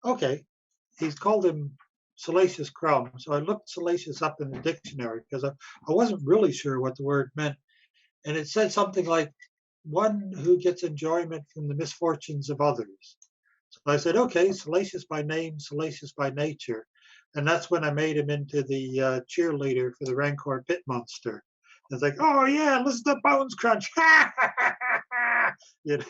Okay, he's called him Salacious Crumb. So I looked Salacious up in the dictionary because I wasn't really sure what the word meant. And it said something like one who gets enjoyment from the misfortunes of others. So I said, okay, Salacious by name, Salacious by nature. And that's when I made him into the cheerleader for the Rancor Pit Monster. It's like, oh yeah, listen to Bones Crunch. you know.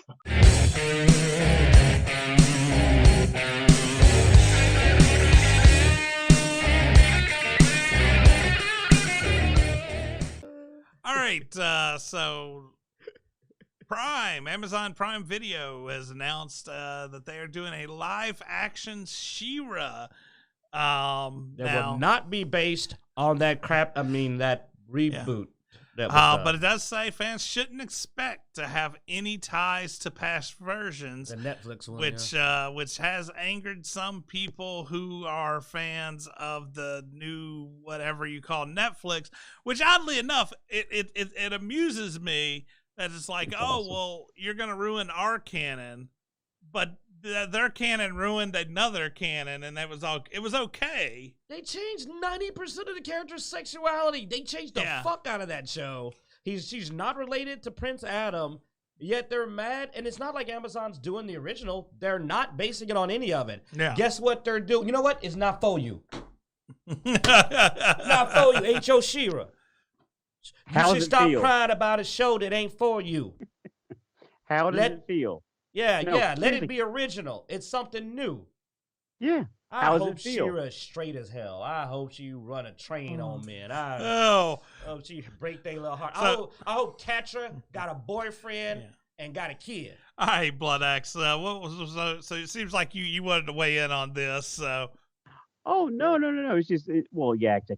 All right, so Amazon Prime Video has announced that they are doing a live-action She-Ra. That now, will not be based on that crap. I mean, that reboot. But it does say fans shouldn't expect to have any ties to past versions. The Netflix one, which has angered some people who are fans of the new whatever you call Netflix. Which oddly enough, it amuses me that it's like, awesome. Well, you're gonna ruin our canon, but their canon ruined another canon, and it was okay. They changed 90% of the character's sexuality. They changed the fuck out of that show. She's not related to Prince Adam, yet they're mad, and it's not like Amazon's doing the original. They're not basing it on any of it. Yeah. Guess what they're doing? You know what? It's not for you. Not for you. Ain't your She-Ra. You should stop crying about a show that ain't for you. How does it feel? Yeah, let it be original. It's something new. Yeah. I hope She-Ra's straight as hell. I hope she run a train on men. I hope she break their little heart. I hope Catra got a boyfriend and got a kid. All right, Blood Axe. So it seems like you wanted to weigh in on this. So. Oh, no. It's just, I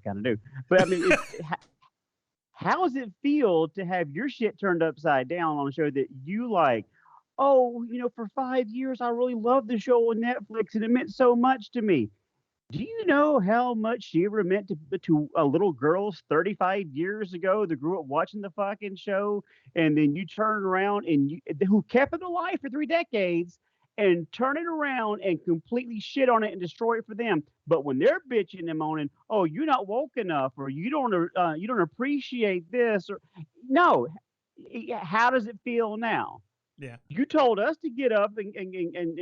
kind of do. But I mean, how does it feel to have your shit turned upside down on a show that you like? Oh, for 5 years, I really loved the show on Netflix, and it meant so much to me. Do you know how much She-Ra meant to little girls 35 years ago that grew up watching the fucking show, and then you turn around and who kept it alive for 3 decades and turn it around and completely shit on it and destroy it for them? But when they're bitching and moaning, oh, you're not woke enough, or you don't appreciate this, or no, how does it feel now? Yeah. You told us to get up and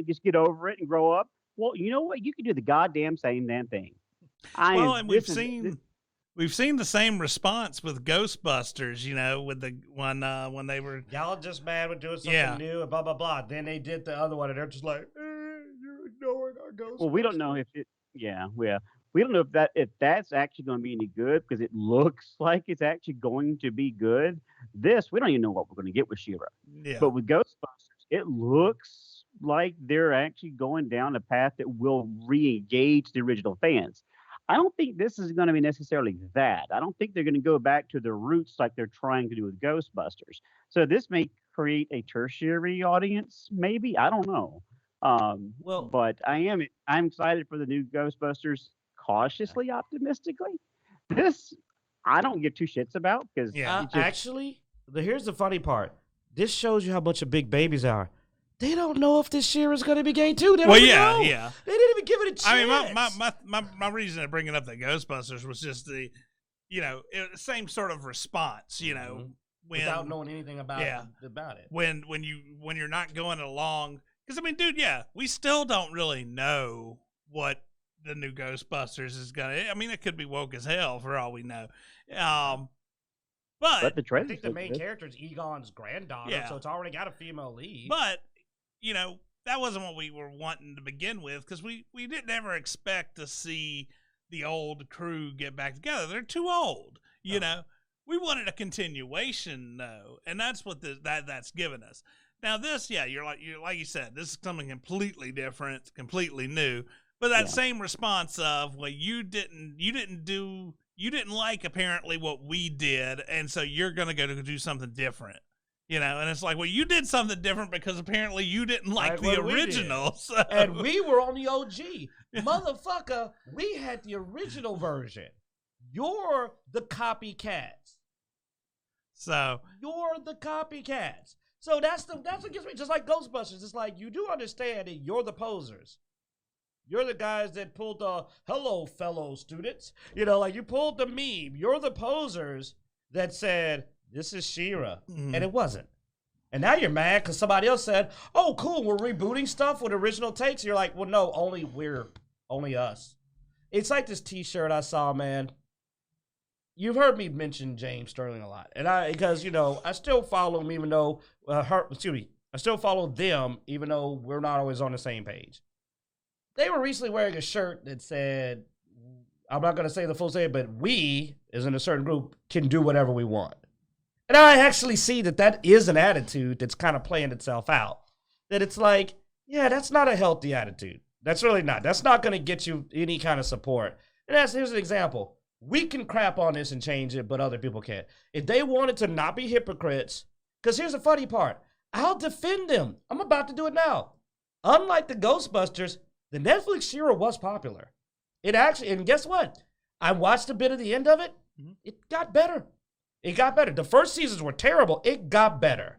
just get over it and grow up. Well, you know what? You can do the goddamn same damn thing. We've seen the same response with Ghostbusters, with the one when they were y'all just mad with doing something new and blah blah blah. Then they did the other one and they're just like, you're ignoring our Ghostbusters. Well, we don't know if it. We don't know if that's actually going to be any good because it looks like it's actually going to be good. We don't even know what we're going to get with She-Ra. Yeah. But with Ghostbusters, it looks like they're actually going down a path that will re-engage the original fans. I don't think this is going to be necessarily that. I don't think they're going to go back to the roots like they're trying to do with Ghostbusters. So this may create a tertiary audience, maybe. I don't know. But I'm excited for the new Ghostbusters. Cautiously optimistically, this I don't give two shits about because actually, here's the funny part. This shows you how much of big babies are. They don't know if this year is going to be gay too. They don't know. They didn't even give it a chance. I mean, my reason of bringing up the Ghostbusters was just the, same sort of response. Without knowing anything about it. When you're not going along, because I mean, dude, we still don't really know what the new Ghostbusters is gonna. I mean, it could be woke as hell for all we know. But the trailer, I think the main character is Egon's granddaughter, so it's already got a female lead. But that wasn't what we were wanting to begin with, because we didn't ever expect to see the old crew get back together. They're too old, you know. We wanted a continuation though, and that's what that's given us. Now this, you're like you said, this is something completely different, completely new. But that same response of, well, you didn't like apparently what we did, and so you're gonna go to do something different, And it's like, well, you did something different because apparently you didn't like the original, and we were on the OG, motherfucker. We had the original version. You're the copycats. So you're the copycats. So that's what gets me. Just like Ghostbusters, it's like you do understand that you're the posers. You're the guys that pulled the hello, fellow students. You know, like you pulled the meme. You're the posers that said, this is She-Ra. And it wasn't. And now you're mad because somebody else said, oh, cool, we're rebooting stuff with original takes. You're like, well, no, only us. It's like this T-shirt I saw, man. You've heard me mention James Sterling a lot. And because, you know, I still follow him even though, I still follow them even though we're not always on the same page. They were recently wearing a shirt that said, I'm not going to say the full statement, but we, as in a certain group, can do whatever we want. And I actually see that is an attitude that's kind of playing itself out. That it's like, yeah, that's not a healthy attitude. That's really not. That's not going to get you any kind of support. And here's an example. We can crap on this and change it, but other people can't. If they wanted to not be hypocrites, because here's the funny part. I'll defend them. I'm about to do it now. Unlike the Ghostbusters, the Netflix She-Ra was popular. It actually, and guess what? I watched a bit of the end of it. It got better. It got better. The first seasons were terrible. It got better.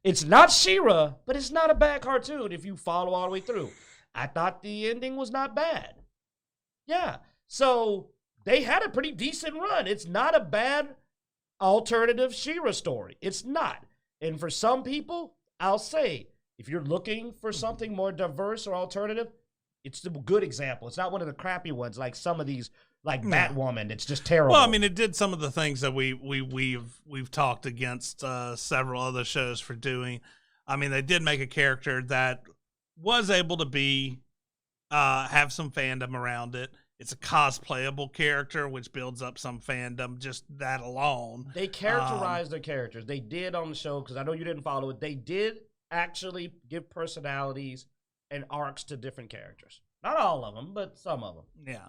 It's not She-Ra, but it's not a bad cartoon if you follow all the way through. I thought the ending was not bad. Yeah. So they had a pretty decent run. It's not a bad alternative She-Ra story. It's not. And for some people, I'll say, if you're looking for something more diverse or alternative, it's a good example. It's not one of the crappy ones like some of these, like Batwoman. It's just terrible. Well, I mean, it did some of the things that we've talked against several other shows for doing. I mean, they did make a character that was able to be have some fandom around it. It's a cosplayable character, which builds up some fandom, just that alone. They characterized their characters. They did on the show, because I know you didn't follow it. They did actually give personalities and arcs to different characters. Not all of them, but some of them. Yeah.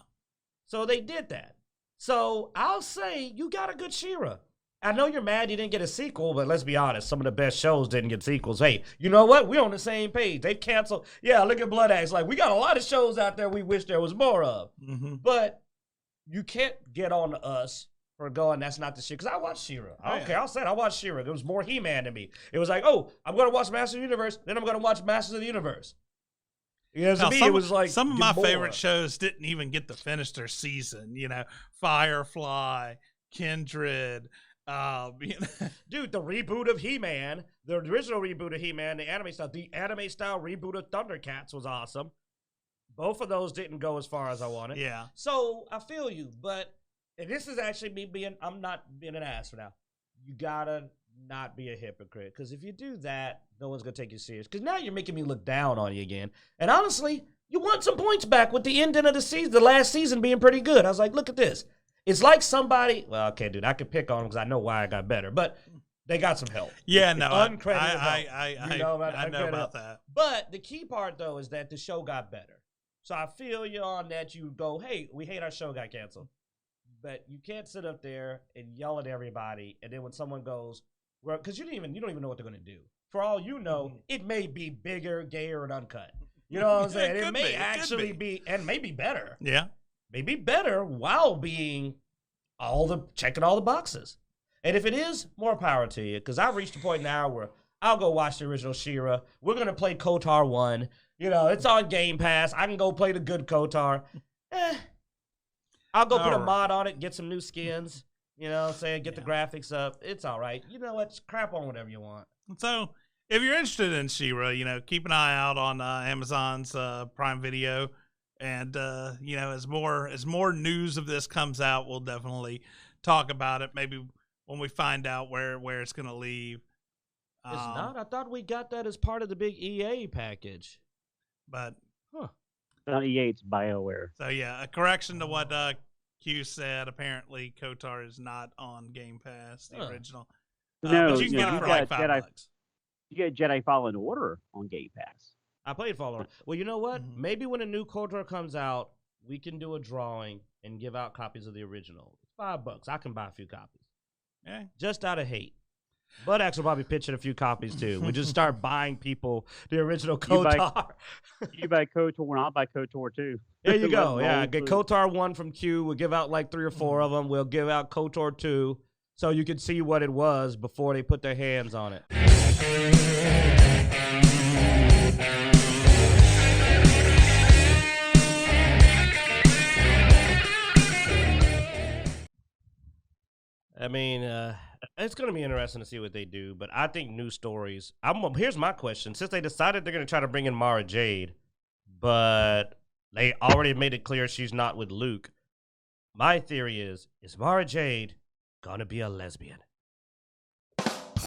So they did that. So I'll say you got a good She-Ra. I know you're mad you didn't get a sequel, but let's be honest, some of the best shows didn't get sequels. Hey, you know what? We're on the same page. They've canceled. Yeah, look at Blood Axe. Like, we got a lot of shows out there we wish there was more of. Mm-hmm. But you can't get on to us for going, that's not the shit. Because I watched She-Ra. I said I watched She-Ra. There was more He-Man than me. It was like, oh, I'm going to watch Masters of the Universe, then I'm going to watch Masters of the Universe. You know, to me, it was like some of my favorite shows didn't even get to finish their season. You know, Firefly, Kindred. Dude, the reboot of He-Man, the original reboot of He-Man, the anime style reboot of Thundercats was awesome. Both of those didn't go as far as I wanted. Yeah. So I feel you, but this is actually me being, I'm not being an ass for now. You gotta not be a hypocrite, because if you do that, no one's gonna take you serious. Because now you're making me look down on you again. And honestly, you want some points back with the ending of the season, the last season being pretty good. I was like, look at this. It's like somebody, well, okay, dude, I could pick on them because I know why I got better, but they got some help. Yeah, no, uncredited I know about that. But the key part, though, is that the show got better. So I feel you on that. You go, hey, we hate our show got canceled. But you can't sit up there and yell at everybody, and then when someone goes, well, because you don't even know what they're going to do. For all you know, it may be bigger, gayer, and uncut. You know what I'm saying? It may actually be, and maybe better. Yeah. Maybe better while being checking all the boxes. And if it is, more power to you. Because I've reached a point now where I'll go watch the original She-Ra. We're going to play KOTOR 1. You know, it's on Game Pass. I can go play the good KOTOR. I'll go put a mod on it, get some new skins. You know what I'm saying? Get the graphics up. It's all right. You know what? Crap on whatever you want. So, if you're interested in She-Ra, you know, keep an eye out on Amazon's Prime Video. And, you know, as more news of this comes out, we'll definitely talk about it. Maybe when we find out where it's going to leave. It's not? I thought we got that as part of the big EA package. But. Not EA, it's BioWare. So, yeah, a correction to what Q said. Apparently, KOTOR is not on Game Pass, the original. No, but you can get it for like $5. You get Jedi Fallen Order on Game Pass. I played Fallen Order. Well, you know what? Mm-hmm. Maybe when a new KOTOR comes out, we can do a drawing and give out copies of the original. It's $5. I can buy a few copies. Yeah. Just out of hate. Bud Axe will probably pitching a few copies too. We just start buying people the original KOTOR. You buy KOTOR 1, I'll buy KOTOR 2. There you go. Yeah, get KOTOR 1 from Q. We'll give out like 3 or 4 of them. We'll give out KOTOR 2 so you can see what it was before they put their hands on it. I mean, it's going to be interesting to see what they do, but I think new stories. Here's my question: since they decided they're going to try to bring in Mara Jade, but they already made it clear she's not with Luke, my theory is Mara Jade gonna be a lesbian?